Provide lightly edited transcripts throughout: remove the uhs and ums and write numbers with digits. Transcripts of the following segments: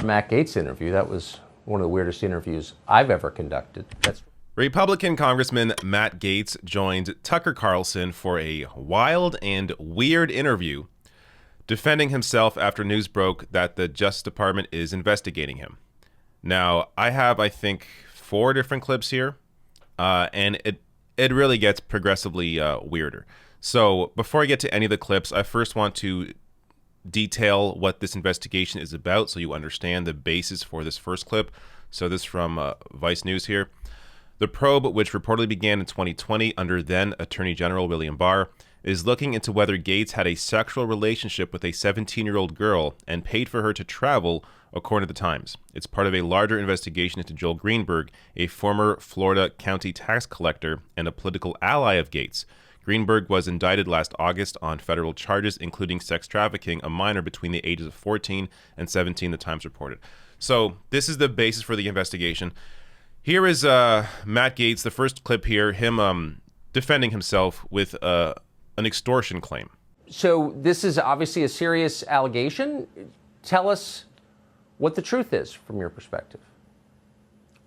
Matt Gaetz interview. That was one of the weirdest interviews I've ever conducted. Republican Congressman Matt Gaetz joined Tucker Carlson for a wild and weird interview, defending himself after news broke that the Justice Department is investigating him. Now, I have, I think, 4 different clips here, and it really gets progressively weirder. So before I get to any of the clips, I first want to detail what this investigation is about so you understand the basis for this first clip. So this from Vice News here. The probe, which reportedly began in 2020 under then Attorney General William Barr, is looking into whether Gaetz had a sexual relationship with a 17-year-old girl and paid for her to travel, according to the Times. It's part of a larger investigation into Joel Greenberg, a former Florida county tax collector and a political ally of Gaetz. Greenberg was indicted last August on federal charges, including sex trafficking a minor between the ages of 14 and 17, the Times reported. So this is the basis for the investigation. Here is Matt Gaetz, the first clip here, him defending himself with an extortion claim. So this is obviously a serious allegation. Tell us what the truth is from your perspective.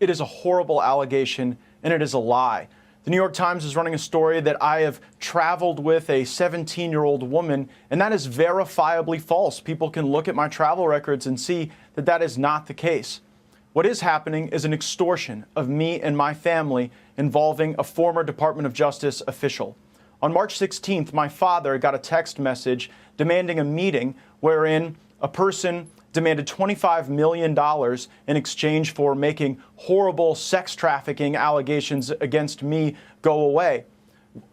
It is a horrible allegation, and it is a lie. The New York Times is running a story that I have traveled with a 17-year-old woman, and that is verifiably false. People can look at my travel records and see that that is not the case. What is happening is an extortion of me and my family involving a former Department of Justice official. On March 16th, my father got a text message demanding a meeting wherein a person demanded $25 million in exchange for making horrible sex trafficking allegations against me go away.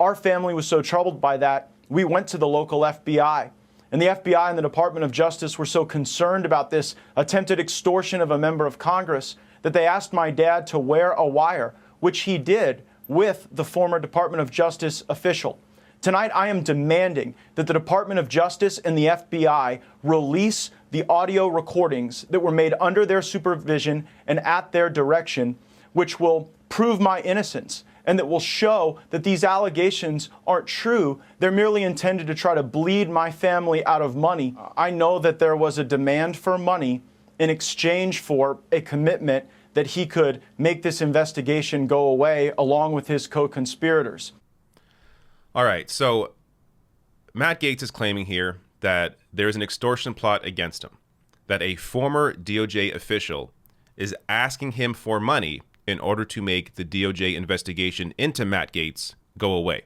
Our family was so troubled by that, we went to the local FBI. And the FBI and the Department of Justice were so concerned about this attempted extortion of a member of Congress that they asked my dad to wear a wire, which he did with the former Department of Justice official. Tonight, I am demanding that the Department of Justice and the FBI release the audio recordings that were made under their supervision and at their direction, which will prove my innocence and that will show that these allegations aren't true. They're merely intended to try to bleed my family out of money. I know that there was a demand for money in exchange for a commitment that he could make this investigation go away along with his co-conspirators. All right, so Matt Gaetz is claiming here that there's an extortion plot against him, that a former DOJ official is asking him for money in order to make the DOJ investigation into Matt Gaetz go away.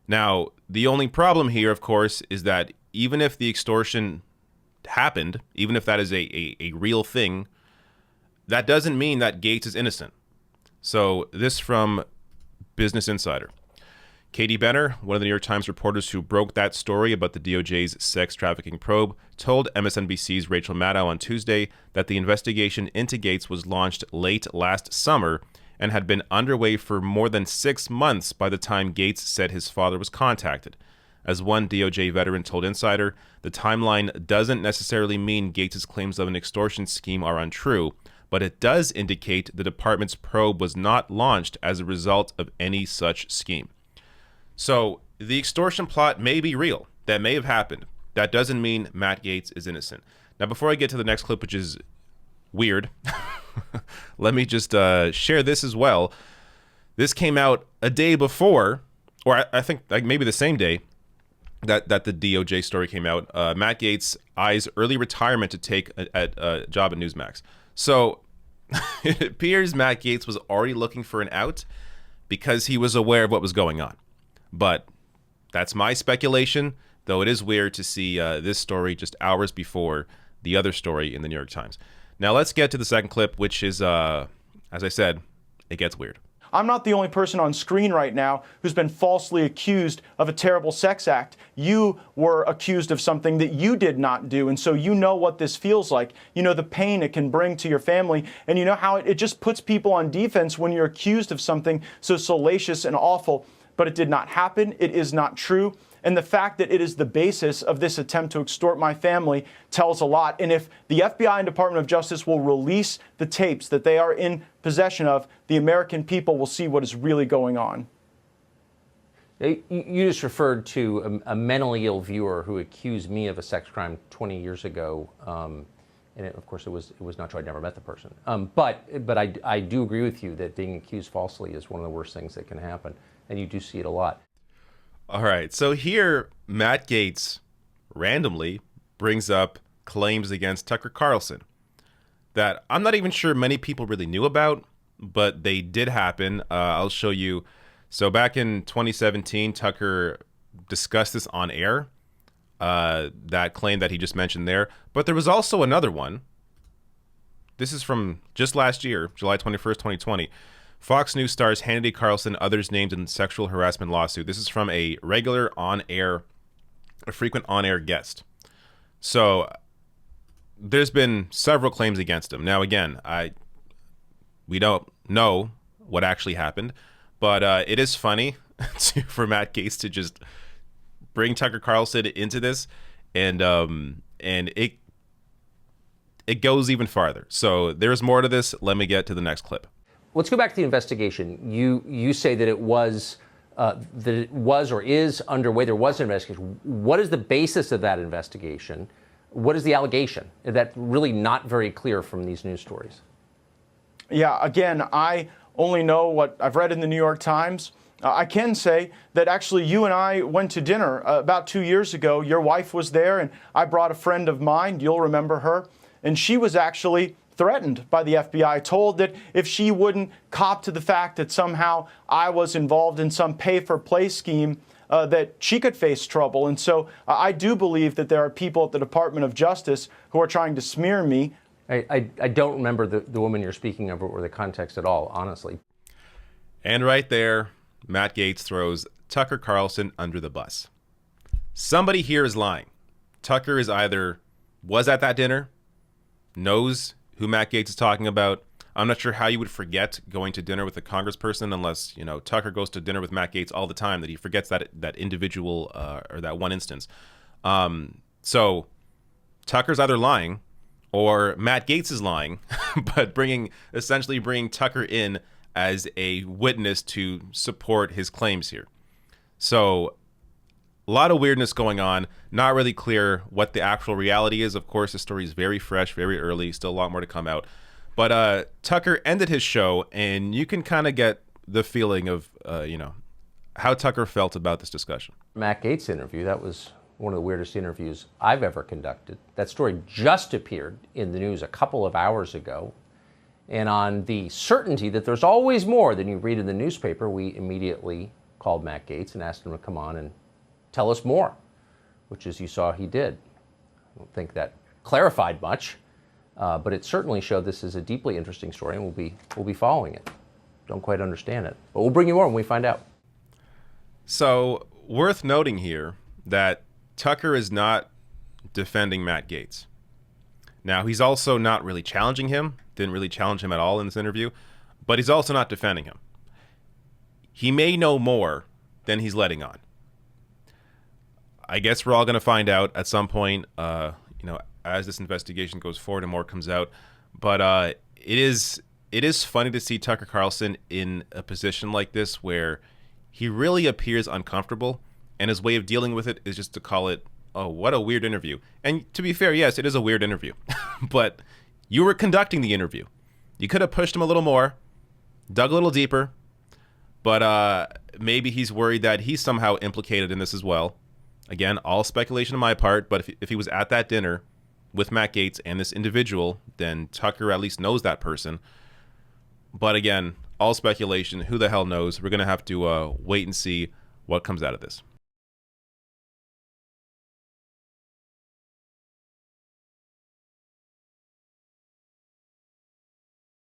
Now, the only problem here, of course, is that even if the extortion happened, even if that is a real thing, that doesn't mean that Gaetz is innocent. So this from Business Insider. Katie Benner, one of the New York Times reporters who broke that story about the DOJ's sex trafficking probe, told MSNBC's Rachel Maddow on Tuesday that the investigation into Gaetz was launched late last summer and had been underway for more than 6 months by the time Gaetz said his father was contacted. As one DOJ veteran told Insider, the timeline doesn't necessarily mean Gaetz's claims of an extortion scheme are untrue, but it does indicate the department's probe was not launched as a result of any such scheme. So the extortion plot may be real. That may have happened. That doesn't mean Matt Gaetz is innocent. Now, before I get to the next clip, which is weird, let me just share this as well. This came out a day before, or I think like maybe the same day that the DOJ story came out. Matt Gaetz eyes early retirement to take a job at Newsmax. So it appears Matt Gaetz was already looking for an out because he was aware of what was going on. But that's my speculation, though it is weird to see this story just hours before the other story in the New York Times. Now let's get to the second clip, which is, as I said, it gets weird. I'm not the only person on screen right now who's been falsely accused of a terrible sex act. You were accused of something that you did not do, and so you know what this feels like. You know the pain it can bring to your family, and you know how it just puts people on defense when you're accused of something so salacious and awful. But it did not happen. It is not true. And the fact that it is the basis of this attempt to extort my family tells a lot. And if the FBI and Department of Justice will release the tapes that they are in possession of, the American people will see what is really going on. You just referred to a mentally ill viewer who accused me of a sex crime 20 years ago. And of course, it was not true. I'd never met the person. But I do agree with you that being accused falsely is one of the worst things that can happen, and you do see it a lot. All right, so here Matt Gaetz randomly brings up claims against Tucker Carlson that I'm not even sure many people really knew about, but they did happen. I'll show you. So back in 2017, Tucker discussed this on air, that claim that he just mentioned there. But there was also another one. This is from just last year, July 21st, 2020. Fox News stars Hannity, Carlson, others named in sexual harassment lawsuit. This is from a frequent on-air guest. So there's been several claims against him. Now, again, we don't know what actually happened, but it is funny for Matt Gaetz to just bring Tucker Carlson into this, and it goes even farther. So there's more to this. Let me get to the next clip. Let's go back to the investigation. You say that it was or is underway. There was an investigation. What is the basis of that investigation? What is the allegation? That's really not very clear from these news stories. Yeah, again, I only know what I've read in the New York Times. I can say that actually you and I went to dinner about 2 years ago. Your wife was there, and I brought a friend of mine. You'll remember her. And she was actually threatened by the FBI, told that if she wouldn't cop to the fact that somehow I was involved in some pay-for-play scheme, that she could face trouble. And so I do believe that there are people at the Department of Justice who are trying to smear me. I don't remember the woman you're speaking of or the context at all, honestly. And right there, Matt Gaetz throws Tucker Carlson under the bus. Somebody here is lying. Tucker is either was at that dinner, knows who Matt Gaetz is talking about. I'm not sure how you would forget going to dinner with a congressperson unless, Tucker goes to dinner with Matt Gaetz all the time, that he forgets that individual or that one instance. So Tucker's either lying or Matt Gaetz is lying, but essentially bringing Tucker in as a witness to support his claims here. So a lot of weirdness going on. Not really clear what the actual reality is. Of course, the story is very fresh, very early. Still a lot more to come out. But Tucker ended his show, and you can kind of get the feeling of, how Tucker felt about this discussion. Matt Gaetz interview, that was one of the weirdest interviews I've ever conducted. That story just appeared in the news a couple of hours ago. And on the certainty that there's always more than you read in the newspaper, we immediately called Matt Gaetz and asked him to come on and tell us more, which, as you saw, he did. I don't think that clarified much, but it certainly showed this is a deeply interesting story, and we'll be following it. Don't quite understand it, but we'll bring you more when we find out. So, worth noting here that Tucker is not defending Matt Gaetz. Now, he's also not really challenging him, didn't really challenge him at all in this interview, but he's also not defending him. He may know more than he's letting on. I guess we're all going to find out at some point, as this investigation goes forward and more comes out. But it is funny to see Tucker Carlson in a position like this where he really appears uncomfortable, and his way of dealing with it is just to call it, oh, what a weird interview. And to be fair, yes, it is a weird interview. But you were conducting the interview. You could have pushed him a little more, dug a little deeper, but maybe he's worried that he's somehow implicated in this as well. Again, all speculation on my part, but if he was at that dinner with Matt Gaetz and this individual, then Tucker at least knows that person. But again, all speculation. Who the hell knows? We're going to have to wait and see what comes out of this.